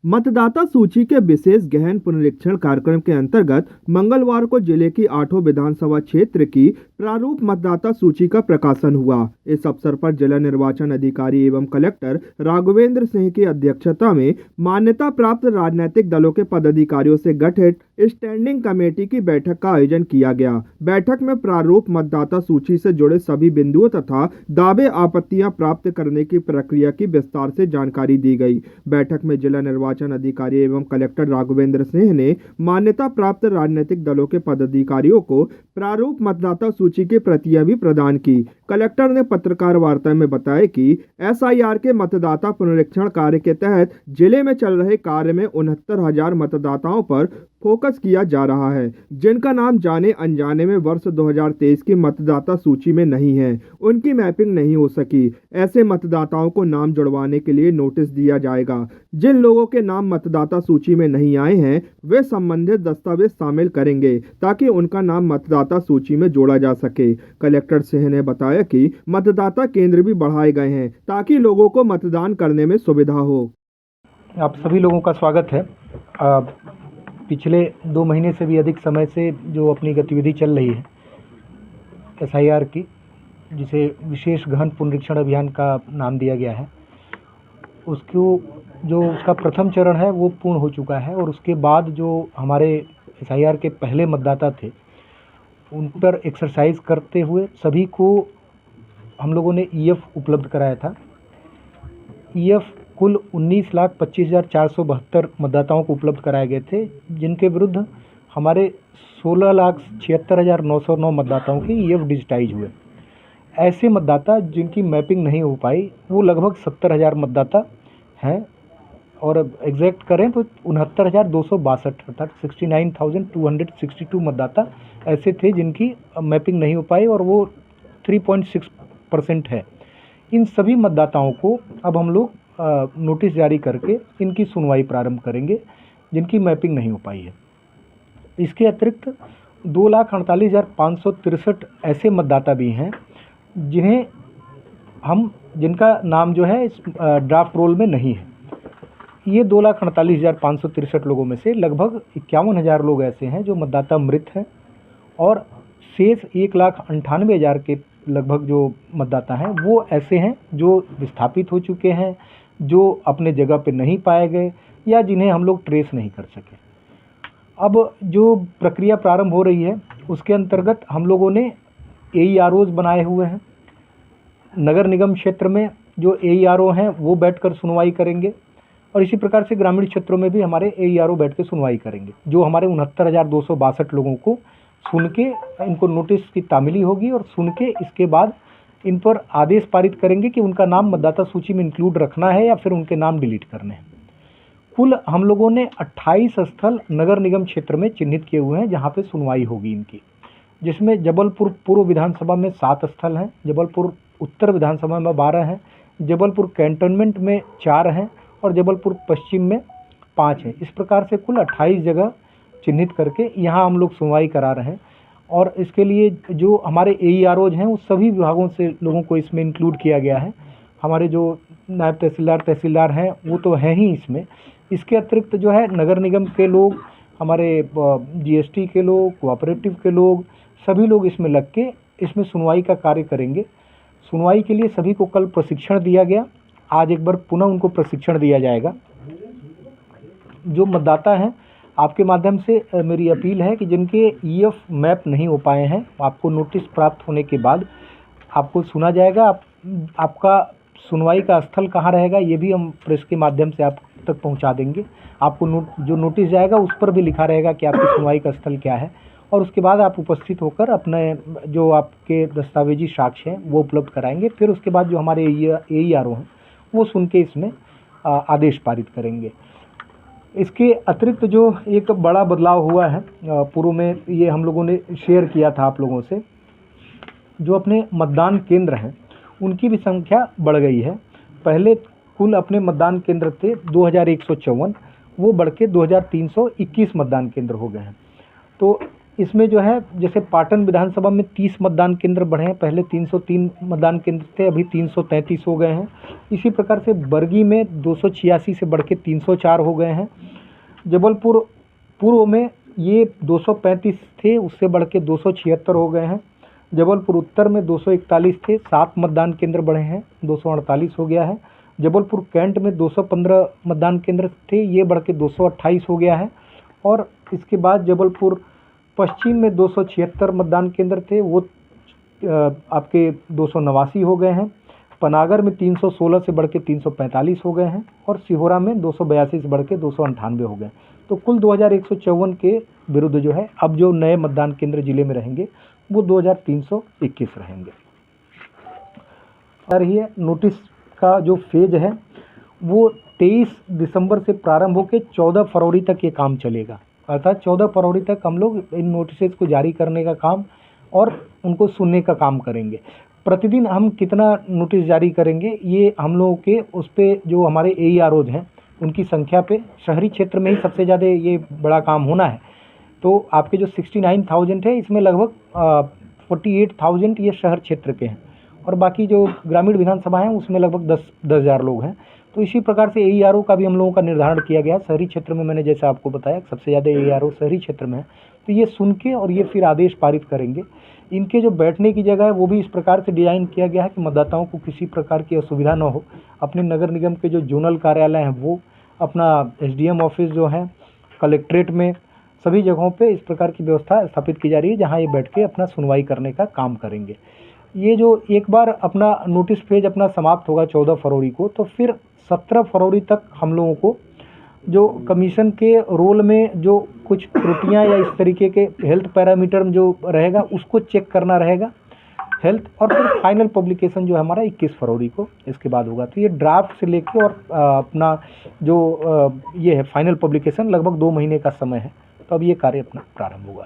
मतदाता सूची के विशेष गहन पुनरीक्षण कार्यक्रम के अंतर्गत मंगलवार को जिले की 8 विधानसभा क्षेत्र की प्रारूप मतदाता सूची का प्रकाशन हुआ। इस अवसर पर जिला निर्वाचन अधिकारी एवं कलेक्टर राघवेंद्र सिंह की अध्यक्षता में मान्यता प्राप्त राजनीतिक दलों के पदाधिकारियों से गठित स्टैंडिंग कमेटी की बैठक का आयोजन किया गया। बैठक में प्रारूप मतदाता सूची से जुड़े सभी बिंदुओं तथा दावे आपत्तियां प्राप्त करने की प्रक्रिया की विस्तार से जानकारी दी गई। बैठक में जिला निर्वाचन अधिकारी एवं कलेक्टर राघवेंद्र सिंह ने मान्यता प्राप्त राजनीतिक दलों के पदाधिकारियों को प्रारूप मतदाता सूची की प्रतियां भी प्रदान की। कलेक्टर ने पत्रकार वार्ता में बताया कि SIR के मतदाता पुनरीक्षण कार्य के तहत जिले में चल रहे कार्य में 69,000 मतदाताओं पर फोकस किया जा रहा है, जिनका नाम जाने अनजाने में वर्ष 2023 की मतदाता सूची में नहीं है, उनकी मैपिंग नहीं हो सकी। ऐसे मतदाताओं को नाम जुड़वाने के लिए नोटिस दिया जाएगा। जिन लोगों के नाम मतदाता सूची में नहीं आए हैं, वे संबंधित दस्तावेज शामिल करेंगे ताकि उनका नाम मतदाता सूची में जोड़ा जा सके। कलेक्टर सिंह ने बताया कि मतदाता केंद्र भी बढ़ाए गए हैं ताकि लोगों को मतदान करने में सुविधा हो। आप सभी लोगों का स्वागत है। पिछले 2 महीने से भी अधिक समय से जो अपनी गतिविधि चल रही है SIR की, जिसे विशेष गहन पुनरीक्षण अभियान का नाम दिया गया है, उसका प्रथम चरण है वो पूर्ण हो चुका है। और उसके बाद जो हमारे SIR के पहले मतदाता थे, उन पर एक्सरसाइज करते हुए सभी को हम लोगों ने EF उपलब्ध कराया था। EF कुल 19,25,472 मतदाताओं को उपलब्ध कराए गए थे, जिनके विरुद्ध हमारे 16,76,909 मतदाताओं के EF डिजिटाइज हुए। ऐसे मतदाता जिनकी मैपिंग नहीं हो पाई वो लगभग 70,000 मतदाता हैं, और एग्जैक्ट करें तो 69,262 अर्थात 69,262 मतदाता ऐसे थे जिनकी मैपिंग नहीं हो पाई, और वो 3.6% है। इन सभी मतदाताओं को अब हम लोग नोटिस जारी करके इनकी सुनवाई प्रारंभ करेंगे जिनकी मैपिंग नहीं हो पाई है। इसके अतिरिक्त 2,48,563 ऐसे मतदाता भी हैं जिनका नाम जो है इस ड्राफ्ट रोल में नहीं है। ये 2,48,563 लोगों में से लगभग 51,000 लोग ऐसे हैं जो मतदाता मृत हैं, और शेष 1,98,000 के लगभग जो मतदाता हैं वो ऐसे हैं जो विस्थापित हो चुके हैं, जो अपने जगह पे नहीं पाए गए या जिन्हें हम लोग ट्रेस नहीं कर सके। अब जो प्रक्रिया प्रारंभ हो रही है उसके अंतर्गत हम लोगों ने AEROs बनाए हुए हैं। नगर निगम क्षेत्र में जो AERO हैं वो बैठकर सुनवाई करेंगे, और इसी प्रकार से ग्रामीण क्षेत्रों में भी हमारे AERO बैठ के सुनवाई करेंगे, जो हमारे 69,262 लोगों को सुन के इनको नोटिस की तामीली होगी, और सुन के इसके बाद इन पर आदेश पारित करेंगे कि उनका नाम मतदाता सूची में इंक्लूड रखना है या फिर उनके नाम डिलीट करने हैं। कुल हम लोगों ने 28 स्थल नगर निगम क्षेत्र में चिन्हित किए हुए हैं जहां पे सुनवाई होगी इनकी, जिसमें जबलपुर पूर्व विधानसभा में 7 स्थल हैं, जबलपुर उत्तर विधानसभा में 12 हैं, जबलपुर कैंटोनमेंट में 4 हैं, और जबलपुर पश्चिम में 5 हैं। इस प्रकार से कुल 28 जगह चिन्हित करके यहाँ हम लोग सुनवाई करा रहे हैं। और इसके लिए जो हमारे AEROs हैं उस सभी विभागों से लोगों को इसमें इंक्लूड किया गया है। हमारे जो नायब तहसीलदार हैं वो तो हैं ही इसमें। इसके अतिरिक्त जो है नगर निगम के लोग, हमारे GST के लोग, कोऑपरेटिव के लोग, सभी लोग इसमें लग के इसमें सुनवाई का कार्य करेंगे। सुनवाई के लिए सभी को कल प्रशिक्षण दिया गया, आज एक बार पुनः उनको प्रशिक्षण दिया जाएगा। जो मतदाता हैं, आपके माध्यम से मेरी अपील है कि जिनके EF मैप नहीं हो पाए हैं, आपको नोटिस प्राप्त होने के बाद आपको सुना जाएगा। आपका सुनवाई का स्थल कहाँ रहेगा ये भी हम प्रेस के माध्यम से आप तक पहुंचा देंगे। आपको जो नोटिस जाएगा उस पर भी लिखा रहेगा कि आपकी सुनवाई का स्थल क्या है, और उसके बाद आप उपस्थित होकर अपने जो आपके दस्तावेजी साक्ष्य हैं वो उपलब्ध कराएंगे। फिर उसके बाद जो हमारे AERO हैं वो सुन के इसमें आदेश पारित करेंगे। इसके अतिरिक्त जो एक बड़ा बदलाव हुआ है पूर्व में, ये हम लोगों ने शेयर किया था आप लोगों से, जो अपने मतदान केंद्र हैं उनकी भी संख्या बढ़ गई है। पहले कुल अपने मतदान केंद्र थे 2,154, वो बढ़ के 2,321 मतदान केंद्र हो गए हैं। तो इसमें जो है जैसे पाटन विधानसभा में 30 मतदान केंद्र बढ़े हैं, पहले 303 मतदान केंद्र थे, अभी 333 हो गए हैं। इसी प्रकार से बरगी में 286 से बढ़ के 304 हो गए हैं। जबलपुर पूर्व में ये 235 थे, उससे बढ़ के 276 हो गए हैं। जबलपुर उत्तर में 241 थे, 7 मतदान केंद्र बढ़े हैं, 248 हो गया है। जबलपुर कैंट में 215 मतदान केंद्र थे, ये बढ़ के 228 हो गया है। और इसके बाद जबलपुर पश्चिम में 276 मतदान केंद्र थे, वो आपके 289 हो गए हैं। पनागर में 316 से बढ़ के 345 हो गए हैं। और सिहोरा में 282 से बढ़ के 298 हो गए। तो कुल 2154 के विरुद्ध जो है अब जो नए मतदान केंद्र जिले में रहेंगे वो 2321 रहेंगे। और ये नोटिस का जो फेज है वो 23 दिसंबर से प्रारंभ होकर 14 फरवरी तक ये काम चलेगा। अर्थात 14 फरवरी तक हम लोग इन नोटिस को जारी करने का काम और उनको सुनने का काम करेंगे। प्रतिदिन हम कितना नोटिस जारी करेंगे ये हम लोगों के उस पर जो हमारे AEROs हैं उनकी संख्या पे, शहरी क्षेत्र में ही सबसे ज़्यादा ये बड़ा काम होना है। तो आपके जो 69,000 है इसमें लगभग 48,000 ये शहर क्षेत्र के हैं और बाकी जो ग्रामीण विधानसभा हैं उसमें लगभग 10,000 लोग हैं। तो इसी प्रकार से AERO का भी हम लोगों का निर्धारण किया गया। शहरी क्षेत्र में मैंने जैसा आपको बताया सबसे ज़्यादा AERO शहरी क्षेत्र में है। तो ये सुन के और ये फिर आदेश पारित करेंगे। इनके जो बैठने की जगह है वो भी इस प्रकार से डिज़ाइन किया गया है कि मतदाताओं को किसी प्रकार की असुविधा न हो। अपने नगर निगम के जो जोनल कार्यालय हैं वो, अपना SDM ऑफिस जो है, कलेक्ट्रेट में, सभी जगहों पे इस प्रकार की व्यवस्था स्थापित की जा रही है जहां ये बैठ के अपना सुनवाई करने का काम करेंगे। ये जो एक बार अपना नोटिस पेज अपना समाप्त होगा 14 फरवरी को, तो फिर 17 फरवरी तक हम लोगों को जो कमीशन के रोल में जो कुछ त्रुटियां या इस तरीके के हेल्थ पैरामीटर जो रहेगा उसको चेक करना रहेगा हेल्थ। और फिर फाइनल पब्लिकेशन जो है हमारा 21 फरवरी को इसके बाद होगा। तो ये ड्राफ्ट से लेके और अपना जो ये है फाइनल पब्लिकेशन लगभग 2 महीने का समय है। तो अब ये कार्य अपना प्रारंभ होगा।